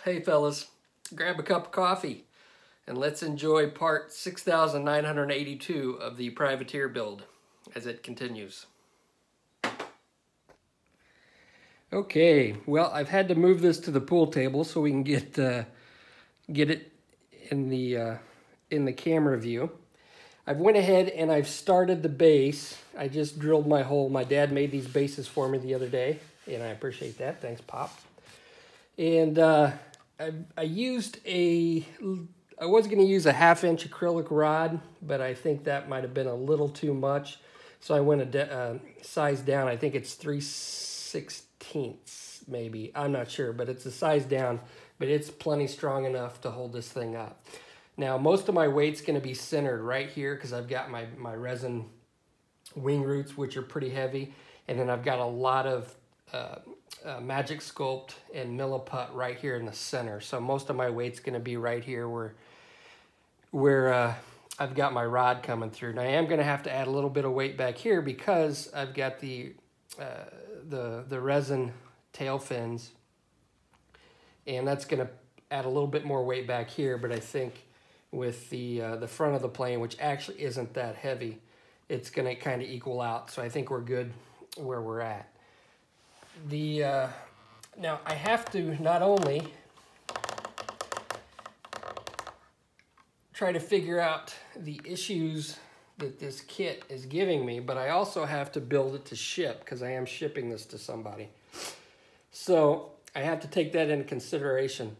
Hey fellas, grab a cup of coffee and let's enjoy part 6,982 of the privateer build as it continues. Okay, well, I've had to move this to the pool table so we can get it in the camera view. I've went ahead and I've started the base. I just drilled my hole. My dad made these bases for me the other day, and I appreciate that. Thanks, Pop. And I was going to use a 1/2-inch acrylic rod, but I think that might have been a little too much. So I went a size down. I think it's 3/16 maybe. I'm not sure, but it's a size down, but it's plenty strong enough to hold this thing up. Now, most of my weight's going to be centered right here because I've got my resin wing roots, which are pretty heavy. And then I've got a lot of Magic Sculpt and Milliput right here in the center. So most of my weight's going to be right here where I've got my rod coming through. Now, I am going to have to add a little bit of weight back here because I've got the resin tail fins. And that's going to add a little bit more weight back here, but I think with the front of the plane, which actually isn't that heavy, it's going to kind of equal out. So I think we're good where we're at. Now I have to not only try to figure out the issues that this kit is giving me, but I also have to build it to ship because I am shipping this to somebody. So I have to take that into consideration.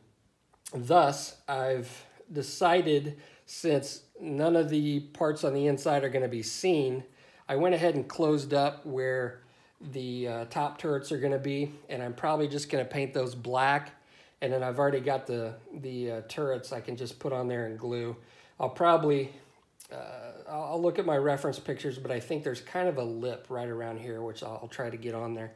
Thus, I've decided, since none of the parts on the inside are going to be seen, I went ahead and closed up where the top turrets are going to be, and I'm probably just going to paint those black. And then I've already got the turrets I can just put on there and glue. I'll probably, I'll look at my reference pictures, but I think there's kind of a lip right around here, which I'll try to get on there.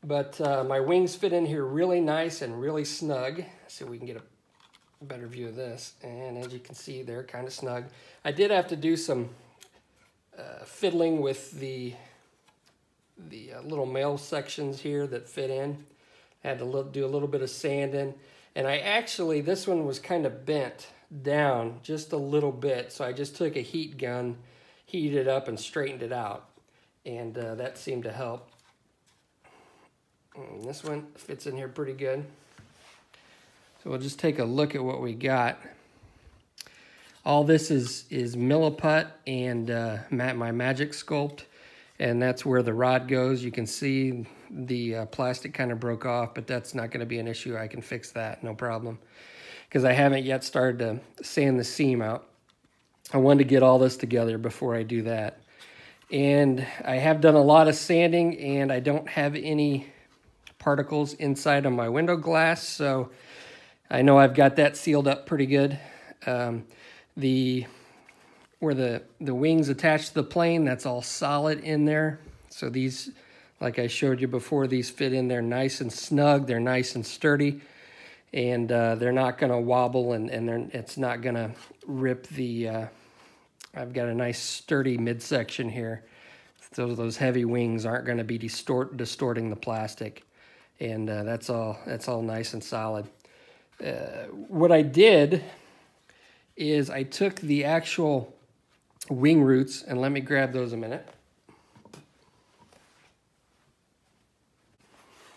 But my wings fit in here really nice and really snug. So we can get a better view of this. And as you can see, they're kind of snug. I did have to do some fiddling with the little male sections here that fit in. I had to do a little bit of sanding. And I actually, this one was kind of bent down just a little bit. So I just took a heat gun, heated it up, and straightened it out. And that seemed to help. And this one fits in here pretty good. So we'll just take a look at what we got. All this is Milliput and my Magic Sculpt, and that's where the rod goes. You can see the plastic kind of broke off, but that's not going to be an issue. I can fix that, no problem, because I haven't yet started to sand the seam out. I wanted to get all this together before I do that. And I have done a lot of sanding, and I don't have any particles inside of my window glass, so I know I've got that sealed up pretty good. Where the wings attach to the plane, that's all solid in there. So these, like I showed you before, these fit in there nice and snug. They're nice and sturdy, and they're not going to wobble, and it's not going to rip the... I've got a nice sturdy midsection here. So those heavy wings aren't going to be distorting the plastic, and that's all nice and solid. What I did is I took the actual wing roots, and let me grab those a minute.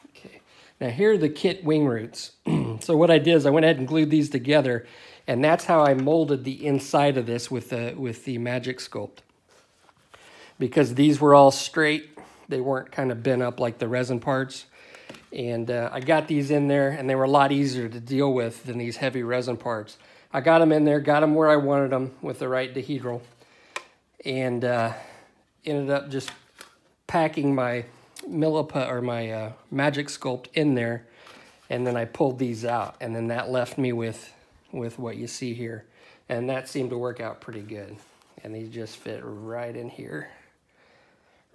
Okay, now here are the kit wing roots. So what I did is I went ahead and glued these together, and that's how I molded the inside of this with the Magic Sculpt. Because these were all straight, they weren't kind of bent up like the resin parts. And I got these in there, and they were a lot easier to deal with than these heavy resin parts. I got them in there, got them where I wanted them with the right dihedral, and ended up just packing my Milliput or my Magic Sculpt in there, and then I pulled these out, and then that left me with what you see here. And that seemed to work out pretty good. And these just fit right in here,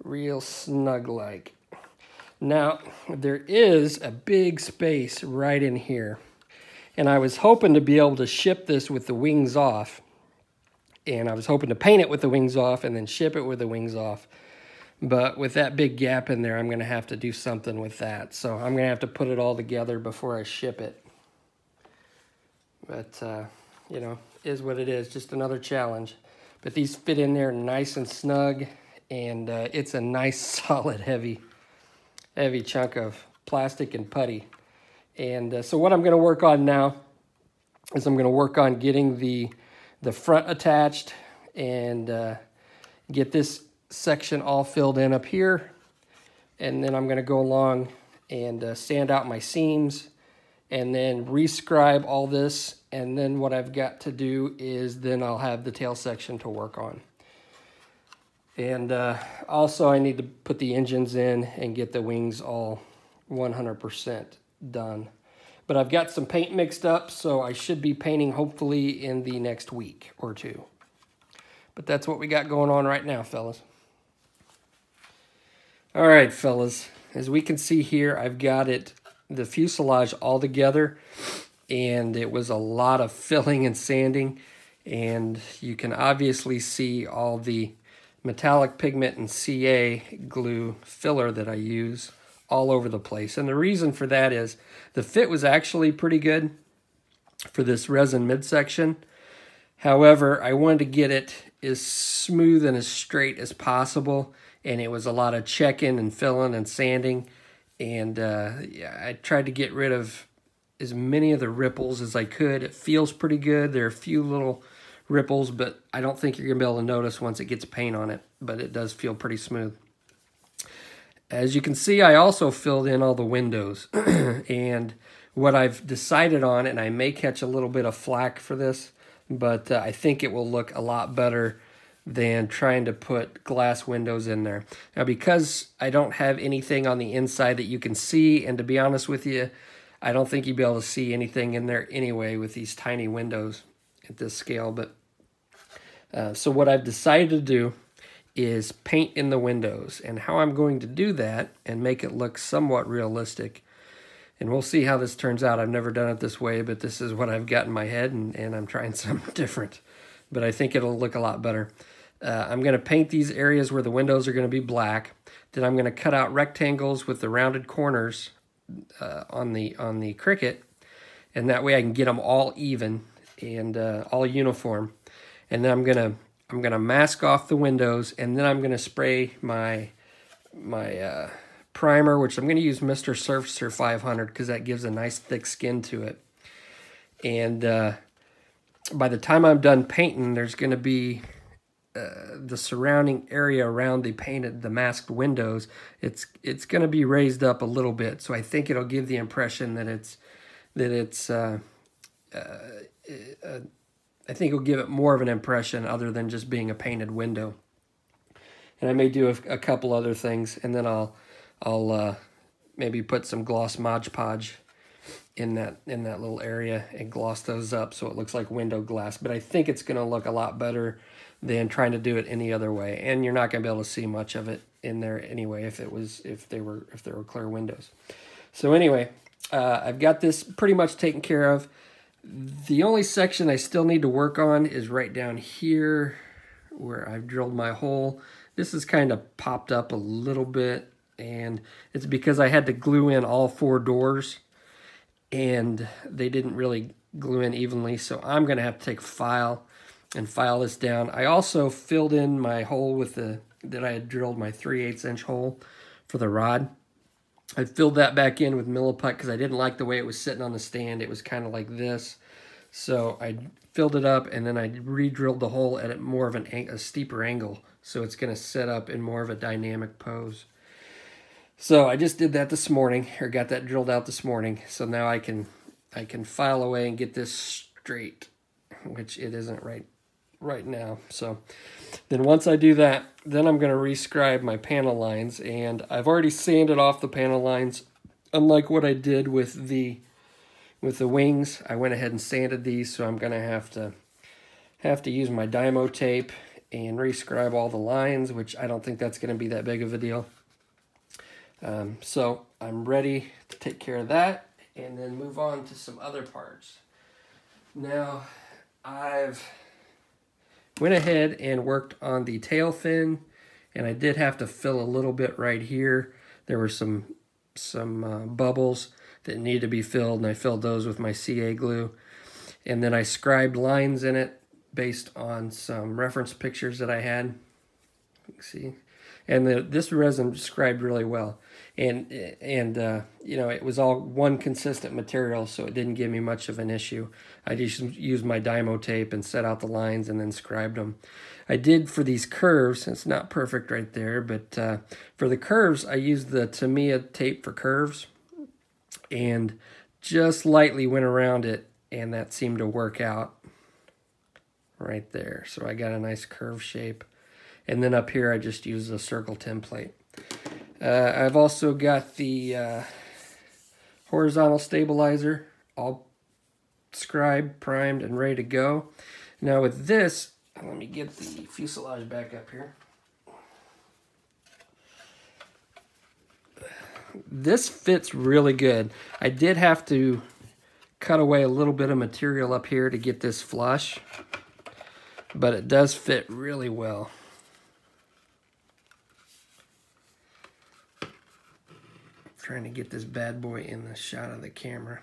real snug-like. Now, there is a big space right in here, and I was hoping to be able to ship this with the wings off, and I was hoping to paint it with the wings off and then ship it with the wings off. But with that big gap in there, I'm going to have to do something with that. So I'm going to have to put it all together before I ship it. But, you know, is what it is, just another challenge. But these fit in there nice and snug, and it's a nice, solid, heavy chunk of plastic and putty. And so what I'm going to work on now is I'm going to work on getting the front attached and get this section all filled in up here. And then I'm going to go along and sand out my seams and then rescribe all this. And then what I've got to do is then I'll have the tail section to work on. And also I need to put the engines in and get the wings all 100% done. But I've got some paint mixed up, so I should be painting hopefully in the next week or two. But that's what we got going on right now, fellas. All right, fellas. As we can see here, I've got the fuselage all together, and it was a lot of filling and sanding. And you can obviously see all the metallic pigment and CA glue filler that I use all over the place. And the reason for that is the fit was actually pretty good for this resin midsection. However, I wanted to get it as smooth and as straight as possible, and it was a lot of checking and filling and sanding. And yeah, I tried to get rid of as many of the ripples as I could. It feels pretty good. There are a few little ripples, but I don't think you're gonna be able to notice once it gets paint on it, but it does feel pretty smooth. As you can see, I also filled in all the windows. And what I've decided on, and I may catch a little bit of flack for this, but I think it will look a lot better than trying to put glass windows in there. Now, because I don't have anything on the inside that you can see, and to be honest with you, I don't think you'd be able to see anything in there anyway with these tiny windows at this scale. But so what I've decided to do is paint in the windows, and how I'm going to do that and make it look somewhat realistic. And we'll see how this turns out. I've never done it this way, but this is what I've got in my head, and I'm trying something different. But I think it'll look a lot better. I'm going to paint these areas where the windows are going to be black. Then I'm going to cut out rectangles with the rounded corners on the Cricut, and that way I can get them all even and all uniform. And then I'm gonna mask off the windows, and then I'm gonna spray my primer, which I'm gonna use Mr. Surfacer 500 because that gives a nice thick skin to it. And by the time I'm done painting, there's gonna be the surrounding area around the masked windows. It's gonna be raised up a little bit, so I think it'll give the impression that I think it'll give it more of an impression other than just being a painted window. And I may do a couple other things, and then I'll maybe put some gloss Mod Podge in that little area and gloss those up so it looks like window glass. But I think it's going to look a lot better than trying to do it any other way. And you're not going to be able to see much of it in there anyway if there were clear windows. So anyway, I've got this pretty much taken care of. The only section I still need to work on is right down here where I've drilled my hole. This is kind of popped up a little bit, and it's because I had to glue in all 4 doors, and they didn't really glue in evenly, so I'm going to have to take a file and file this down. I also filled in my hole with that I had drilled my 3/8 inch hole for the rod. I filled that back in with Milliput because I didn't like the way it was sitting on the stand. It was kind of like this. So I filled it up, and then I re-drilled the hole at more of a steeper angle. So it's going to set up in more of a dynamic pose. So I just did that this morning, or got that drilled out this morning. So now I can file away and get this straight, which it isn't right now. So then once I do that, then I'm going to rescribe my panel lines, and I've already sanded off the panel lines. Unlike what I did with the wings, I went ahead and sanded these, so I'm going to have to use my Dymo tape and rescribe all the lines, which I don't think that's going to be that big of a deal. So I'm ready to take care of that and then move on to some other parts. Now, I've went ahead and worked on the tail fin, and I did have to fill a little bit right here. There were some bubbles that needed to be filled, and I filled those with my CA glue. And then I scribed lines in it based on some reference pictures that I had. You can see. And this resin scribed really well. And you know, it was all one consistent material, so it didn't give me much of an issue. I just used my Dymo tape and set out the lines and then scribed them. I did for these curves, it's not perfect right there, but for the curves, I used the Tamiya tape for curves and just lightly went around it, and that seemed to work out right there. So I got a nice curve shape. And then up here, I just used a circle template. I've also got the horizontal stabilizer all scribed, primed, and ready to go. Now with this, let me get the fuselage back up here. This fits really good. I did have to cut away a little bit of material up here to get this flush, but it does fit really well. Trying to get this bad boy in the shot of the camera.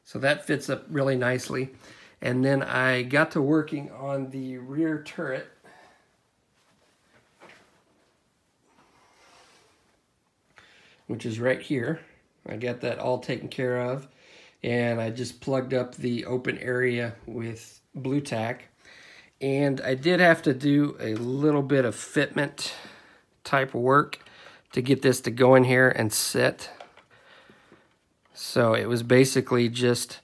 So that fits up really nicely. And then I got to working on the rear turret. Which is right here. I got that all taken care of. And I just plugged up the open area with blue tack. And I did have to do a little bit of fitment type work to get this to go in here and sit. So it was basically just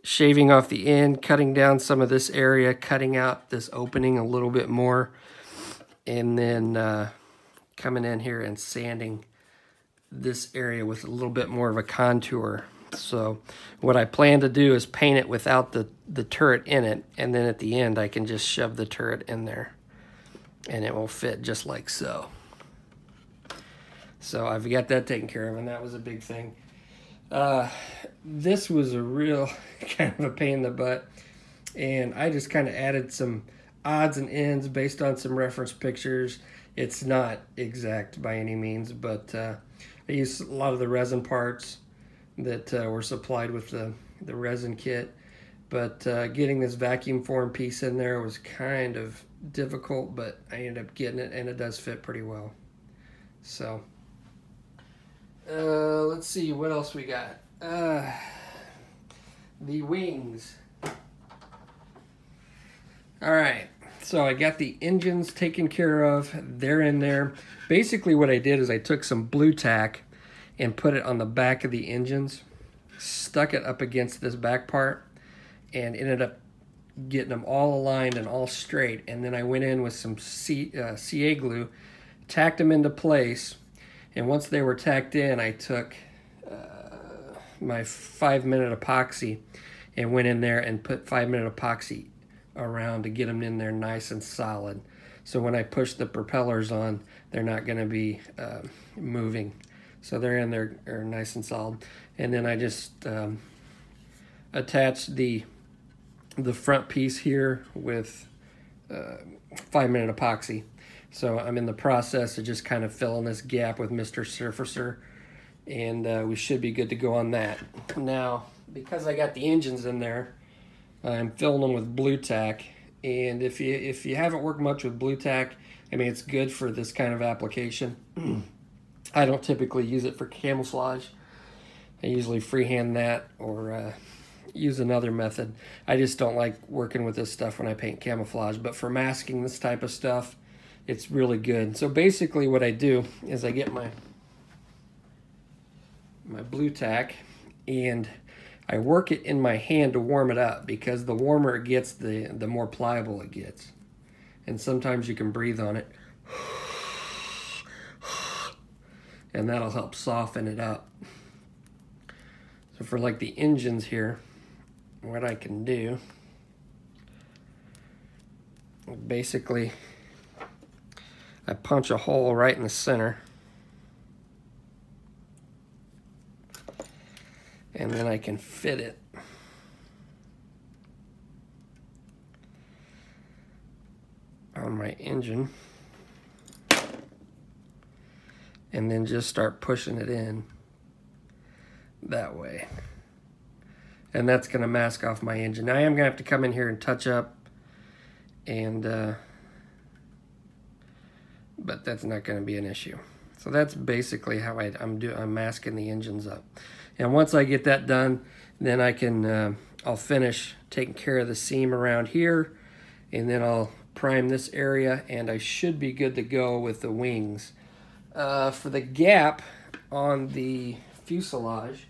shaving off the end, cutting down some of this area, cutting out this opening a little bit more, and then coming in here and sanding this area with a little bit more of a contour. So what I plan to do is paint it without the turret in it, and then at the end I can just shove the turret in there and it will fit just like so. So I've got that taken care of, and that was a big thing. This was a real kind of a pain in the butt, and I just kind of added some odds and ends based on some reference pictures. It's not exact by any means, but I used a lot of the resin parts that were supplied with the resin kit. But getting this vacuum form piece in there was kind of difficult, but I ended up getting it, and it does fit pretty well. So let's see what else we got. The wings. All right, so I got the engines taken care of. They're in there. Basically what I did is I took some blue tack and put it on the back of the engines, stuck it up against this back part, and ended up getting them all aligned and all straight. And then I went in with some CA glue, tacked them into place. And once they were tacked in, I took my 5-minute epoxy and went in there and put 5-minute epoxy around to get them in there nice and solid. So when I push the propellers on, they're not going to be moving. So they're in there, are nice and solid. And then I just attached the front piece here with 5-minute epoxy. So I'm in the process of just kind of filling this gap with Mr. Surfacer, and we should be good to go on that. Now, because I got the engines in there, I'm filling them with blue tack, and if you haven't worked much with blue tack, I mean, it's good for this kind of application. I don't typically use it for camouflage. I usually freehand that or use another method. I just don't like working with this stuff when I paint camouflage, but for masking this type of stuff, it's really good. So basically what I do is I get my blue tack and I work it in my hand to warm it up, because the warmer it gets, the more pliable it gets. And sometimes you can breathe on it, and that'll help soften it up. So for like the engines here, what I can do, basically I punch a hole right in the center, and then I can fit it on my engine, and then just start pushing it in that way. and that's going to mask off my engine. Now I am going to have to come in here and touch up, and but that's not going to be an issue. So that's basically how I'm masking the engines up. And once I get that done, then I can I'll finish taking care of the seam around here, and then I'll prime this area, and I should be good to go with the wings. For the gap on the fuselage,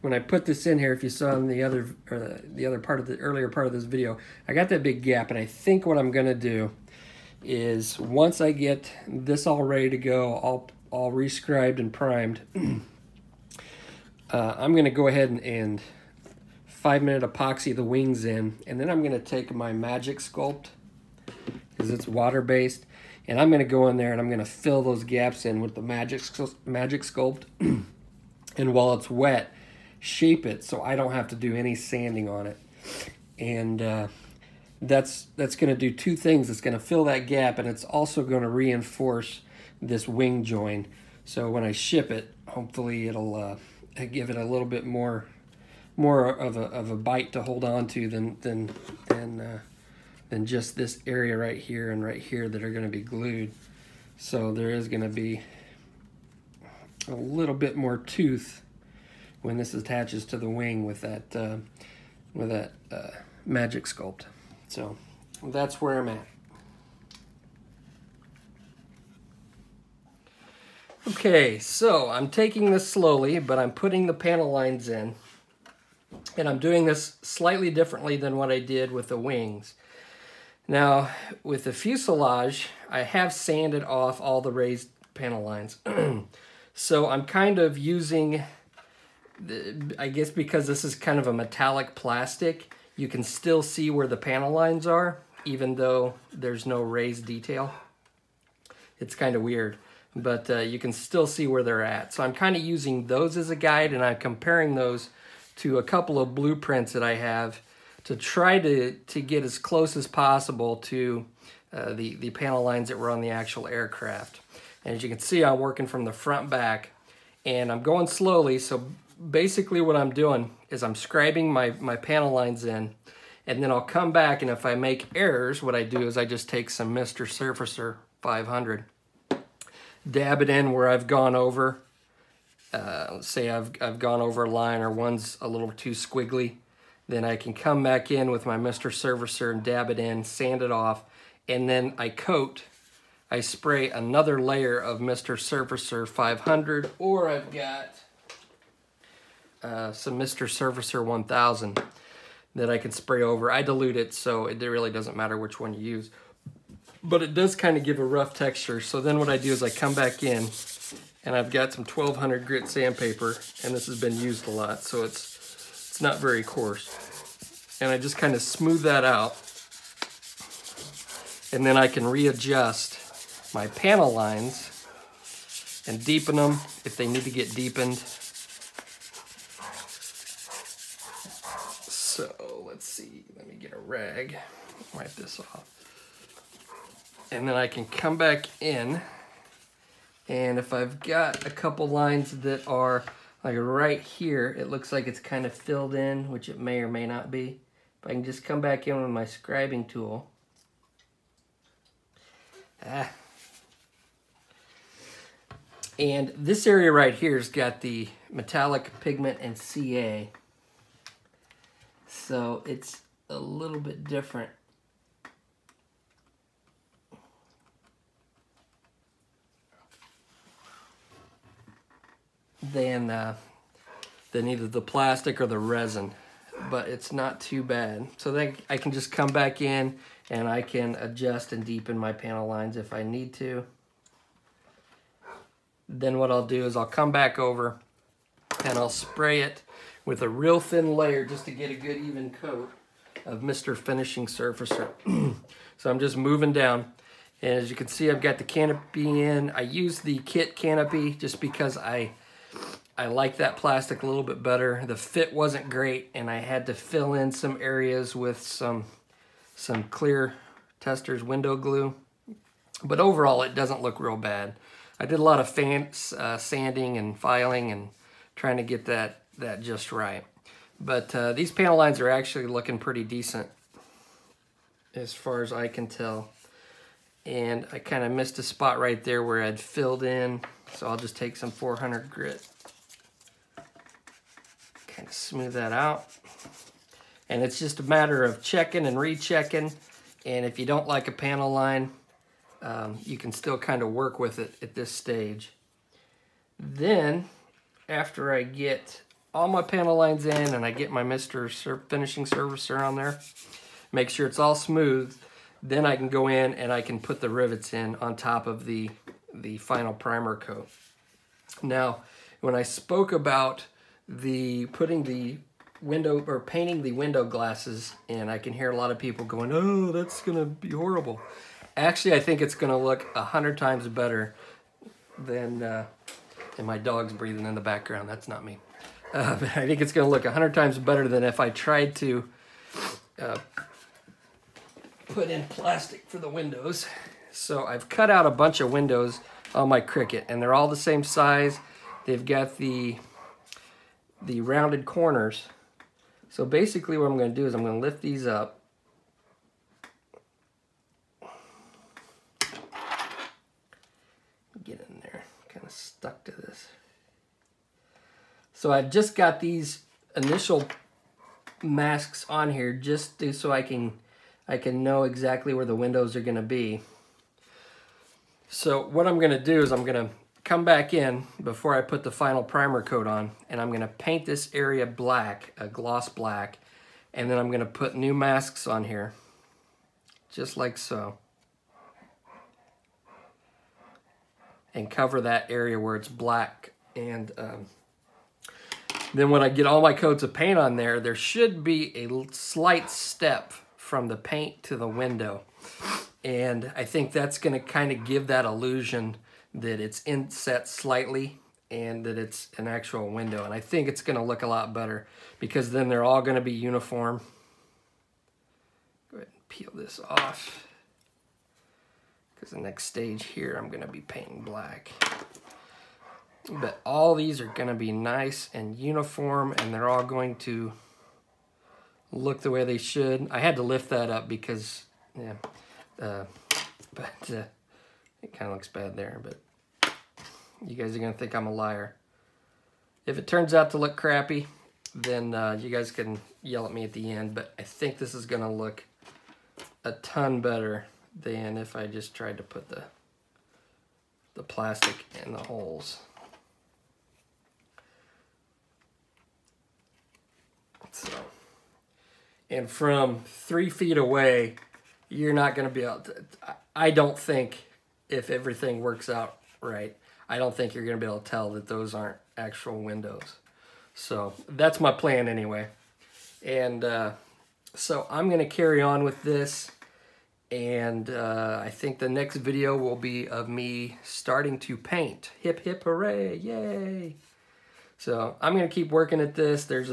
when I put this in here, if you saw in the other part of the earlier part of this video, I got that big gap, and I think what I'm gonna do is once I get this all ready to go, all re-scribed and primed, I'm gonna go ahead and 5-minute epoxy the wings in, and then I'm gonna take my Magic Sculpt, because it's water-based, and I'm gonna go in there and I'm gonna fill those gaps in with the Magic Sculpt, and while it's wet, shape it so I don't have to do any sanding on it. And that's going to do two things. It's going to fill that gap, and it's also going to reinforce this wing join. So when I ship it, hopefully it'll give it a little bit more of a bite to hold on to than just this area right here and right here that are going to be glued. So there is going to be a little bit more tooth when this attaches to the wing with that Magic Sculpt. So that's where I'm at. Okay, so I'm taking this slowly, but I'm putting the panel lines in, and I'm doing this slightly differently than what I did with the wings. Now, with the fuselage, I have sanded off all the raised panel lines. So I'm kind of using, I guess because this is kind of a metallic plastic, you can still see where the panel lines are, even though there's no raised detail. It's kind of weird, but you can still see where they're at. So I'm kind of using those as a guide, and I'm comparing those to a couple of blueprints that I have to try to get as close as possible to the panel lines that were on the actual aircraft. And as you can see, I'm working from the front back, and I'm going slowly. So basically what I'm doing is I'm scribing my panel lines in, and then I'll come back, and if I make errors, what I do is I just take some Mr. Surfacer 500, dab it in where I've gone over. Let's say I've gone over a line, or one's a little too squiggly. Then I can come back in with my Mr. Surfacer and dab it in, sand it off, and then I spray another layer of Mr. Surfacer 500, or I've got some Mr. Surfacer 1000 that I can spray over. I dilute it, so it really doesn't matter which one you use. But it does kind of give a rough texture. So then what I do is I come back in, and I've got some 1200 grit sandpaper, and this has been used a lot, so it's not very coarse. And I just kind of smooth that out, and then I can readjust my panel lines and deepen them if they need to get deepened. So let's see, let me get a rag, wipe this off. And then I can come back in, and if I've got a couple lines that are like right here, it looks like it's kind of filled in, which it may or may not be. But I can just come back in with my scribing tool. And this area right here has got the metallic pigment and CA. So it's a little bit different. Than either the plastic or the resin, but it's not too bad. So then I can just come back in, and I can adjust and deepen my panel lines if I need to. Then what I'll do is I'll come back over, and I'll spray it with a real thin layer just to get a good even coat of Mr. Finishing Surfacer. So I'm just moving down, and as you can see, I've got the canopy in. I use the kit canopy just because I like that plastic a little bit better. The fit wasn't great, and I had to fill in some areas with some clear Testors window glue. But overall, it doesn't look real bad. I did a lot of sanding and filing and trying to get that just right. But these panel lines are actually looking pretty decent as far as I can tell. And I kind of missed a spot right there where I'd filled in, so I'll just take some 400 grit, kind of smooth that out. And it's just a matter of checking and rechecking, and if you don't like a panel line, you can still kind of work with it at this stage. Then, after I get all my panel lines in and I get my Mr. Finishing Servicer on there, make sure it's all smooth, then I can go in and I can put the rivets in on top of the final primer coat. Now, when I spoke about putting the window or painting the window glasses in, I can hear a lot of people going, "Oh, that's gonna be horrible." Actually, I think it's gonna look 100 times better than, and my dog's breathing in the background, that's not me. But I think it's gonna look 100 times better than if I tried to put in plastic for the windows. So I've cut out a bunch of windows on my Cricut, and they're all the same size. They've got the rounded corners. So basically what I'm going to do is I'm going to lift these up. Get in there, kind of stuck to this. So I've just got these initial masks on here just so I can know exactly where the windows are going to be. So what I'm going to do is I'm going to come back in before I put the final primer coat on, and I'm going to paint this area black, a gloss black, and then I'm going to put new masks on here, just like so, and cover that area where it's black. And then when I get all my coats of paint on there, there should be a slight step from the paint to the window. And I think that's going to kind of give that illusion that it's inset slightly and that it's an actual window. And I think it's going to look a lot better because then they're all going to be uniform. Go ahead and peel this off, because the next stage here I'm going to be painting black. But all these are going to be nice and uniform, and they're all going to look the way they should. I had to lift that up because, yeah, it kind of looks bad there, but you guys are going to think I'm a liar. If it turns out to look crappy, then you guys can yell at me at the end, but I think this is going to look a ton better than if I just tried to put the plastic in the holes. So, and from 3 feet away, you're not going to be able to, I don't think, if everything works out right, I don't think you're going to be able to tell that those aren't actual windows. So that's my plan anyway. And so I'm going to carry on with this. And I think the next video will be of me starting to paint. Hip, hip, hooray, yay. So I'm going to keep working at this. There's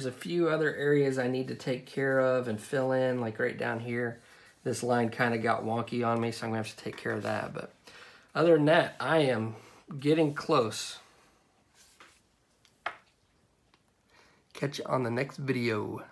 a few other areas I need to take care of and fill in, like right down here. This line kind of got wonky on me, so I'm going to have to take care of that. But other than that, I am getting close. Catch you on the next video.